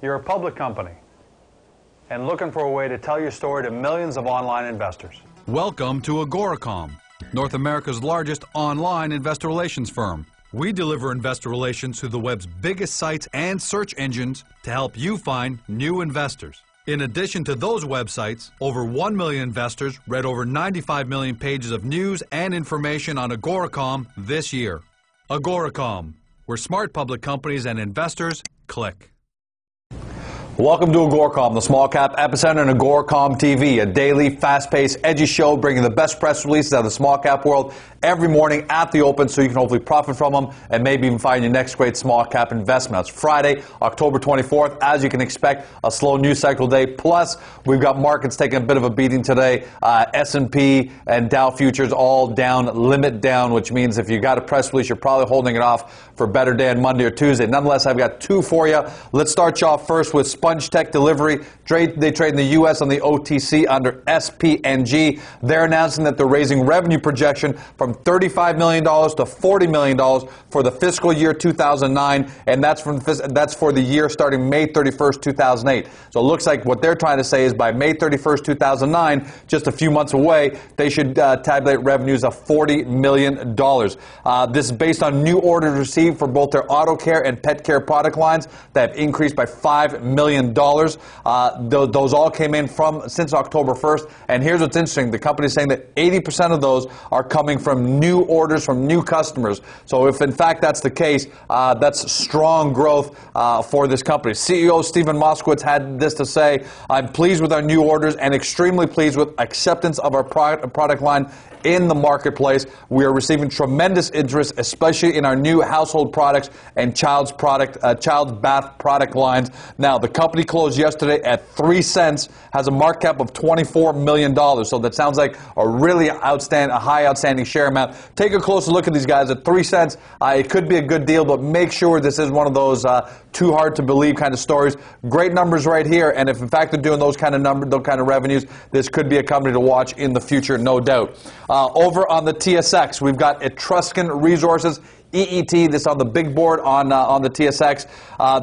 You're a public company and looking for a way to tell your story to millions of online investors. Welcome to AGORACOM, North America's largest online investor relations firm. We deliver investor relations to the web's biggest sites and search engines to help you find new investors. In addition to those websites, over 1 million investors read over 95 million pages of news and information on AGORACOM this year. AGORACOM, where smart public companies and investors click. Welcome to AGORACOM, the Small Cap Epicenter, and AGORACOM TV, a daily, fast-paced, edgy show bringing the best press releases out of the small cap world every morning at the open so you can hopefully profit from them and maybe even find your next great small cap investment. It's Friday, October 24th. As you can expect, a slow news cycle day. Plus, we've got markets taking a bit of a beating today. S&P and Dow futures all down, limit down, which means if you got a press release, you're probably holding it off for a better day on Monday or Tuesday. Nonetheless, I've got two for you. Let's start you off first with SpongeTech Delivery. They trade in the U.S. on the OTC under SPNG. They're announcing that they're raising revenue projection from $35 million to $40 million for the fiscal year 2009, and that's for the year starting May 31st, 2008. So it looks like what they're trying to say is by May 31st, 2009, just a few months away, they should tabulate revenues of $40 million. This is based on new orders received for both their auto care and pet care product lines that have increased by $5 million. Those all came in since October 1st. And here's what's interesting. The company is saying that 80% of those are coming from new orders from new customers. So if in fact that's the case, that's strong growth for this company. CEO Stephen Moskowitz had this to say: "I'm pleased with our new orders and extremely pleased with acceptance of our product line in the marketplace. We are receiving tremendous interest, especially in our new household products and child's bath product lines." Now, the company closed yesterday at 3 cents, has a market cap of $24 million. So that sounds like a really high outstanding share amount. Take a closer look at these guys at 3 cents. It could be a good deal, but make sure this is one of those too hard to believe kind of stories. Great numbers right here, and if in fact they're doing those kind of revenues, this could be a company to watch in the future, no doubt. Over on the TSX, we've got Etruscan Resources, EET, this on the big board on the TSX.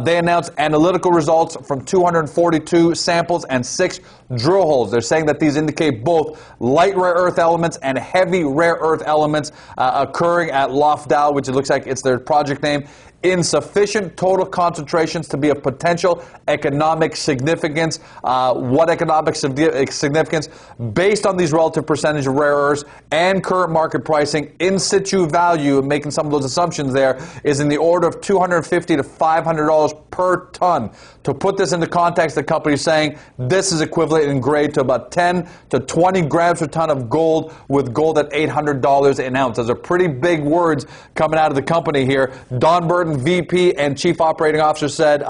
They announced analytical results from 242 samples and 6 drill holes. They're saying that these indicate both light rare earth elements and heavy rare earth elements occurring at Lofdal, which it looks like it's their project name, in sufficient total concentrations to be of potential economic significance. What economic significance? Based on these relative percentage of rare earths and current market pricing, in situ value, making some of those assumptions there, is in the order of $250 to $500 per ton. To put this into context, the company is saying this is equivalent in grade to about 10 to 20 grams per ton of gold, with gold at $800 an ounce. Those are pretty big words coming out of the company here. Don Burton, VP and Chief Operating Officer, said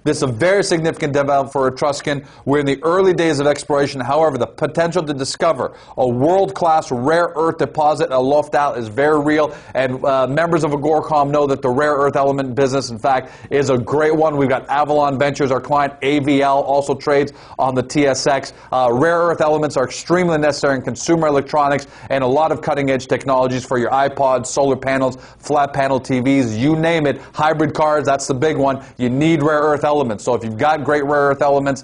this is a very significant development for Etruscan. We're in the early days of exploration. However, the potential to discover a world-class rare earth deposit at Lofdal is very real, and members of AGORACOM know that the rare earth element business, in fact, is a great one. We've got Avalon Ventures, our client. AVL also trades on the TSX. Rare earth elements are extremely necessary in consumer electronics and a lot of cutting-edge technologies for your iPods, solar panels, flat panel TVs, you name it. Hybrid cars, that's the big one. You need rare earth elements. So if you've got great rare earth elements,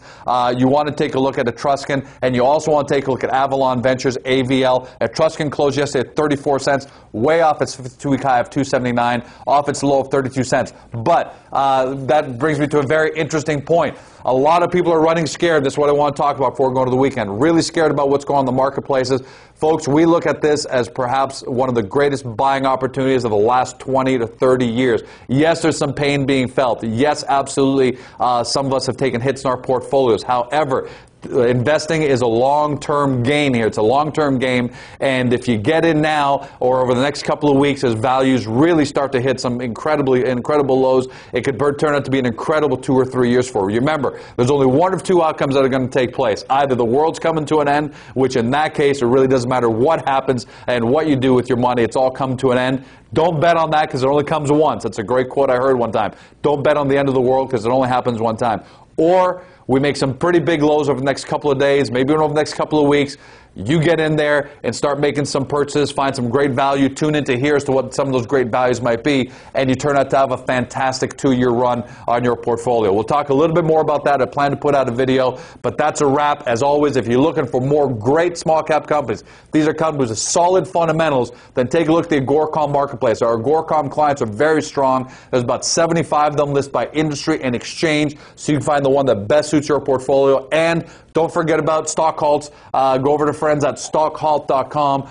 you want to take a look at Etruscan, and you also want to take a look at Avalon Ventures, AVL. Etruscan closed yesterday at 34 cents, way off its 52-week high of 279, off its low of 32 cents. But that brings me to a very interesting point. A lot of people are running scared. This is what I want to talk about before we go to the weekend. Really scared about what's going on in the marketplaces. Folks, we look at this as perhaps one of the greatest buying opportunities of the last 20 to 30 years. Yes, there's some pain being felt. Yes, absolutely, some of us have taken hits in our portfolios. However, investing is a long-term game here. It's a long-term game, and if you get in now or over the next couple of weeks as values really start to hit some incredible lows, it could turn out to be an incredible 2 or 3 years for you. Remember, there's only one of two outcomes that are going to take place. Either the world's coming to an end, which in that case it really doesn't matter what happens and what you do with your money, it's all come to an end. Don't bet on that because it only comes once. That's a great quote I heard one time. Don't bet on the end of the world because it only happens one time. Or we make some pretty big lows over the next couple of days, maybe over the next couple of weeks. You get in there and start making some purchases, find some great value, tune into here as to what some of those great values might be, and you turn out to have a fantastic 2-year run on your portfolio. We'll talk a little bit more about that. I plan to put out a video, but that's a wrap. As always, if you're looking for more great small cap companies, these are companies with solid fundamentals, then take a look at the AGORACOM marketplace. Our AGORACOM clients are very strong. There's about 75 of them listed by industry and exchange, so you can find the one that best suits your portfolio. And don't forget about stock halts. Go over to friends at stockhalt.com.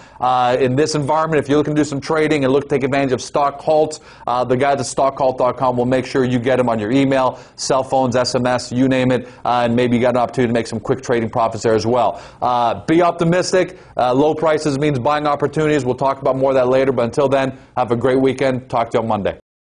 In this environment, if you're looking to do some trading and look to take advantage of stock halts, the guys at stockhalt.com will make sure you get them on your email, cell phones, SMS, you name it, and maybe you got an opportunity to make some quick trading profits there as well. Be optimistic. Low prices means buying opportunities. We'll talk about more of that later, but until then, have a great weekend. Talk to you on Monday.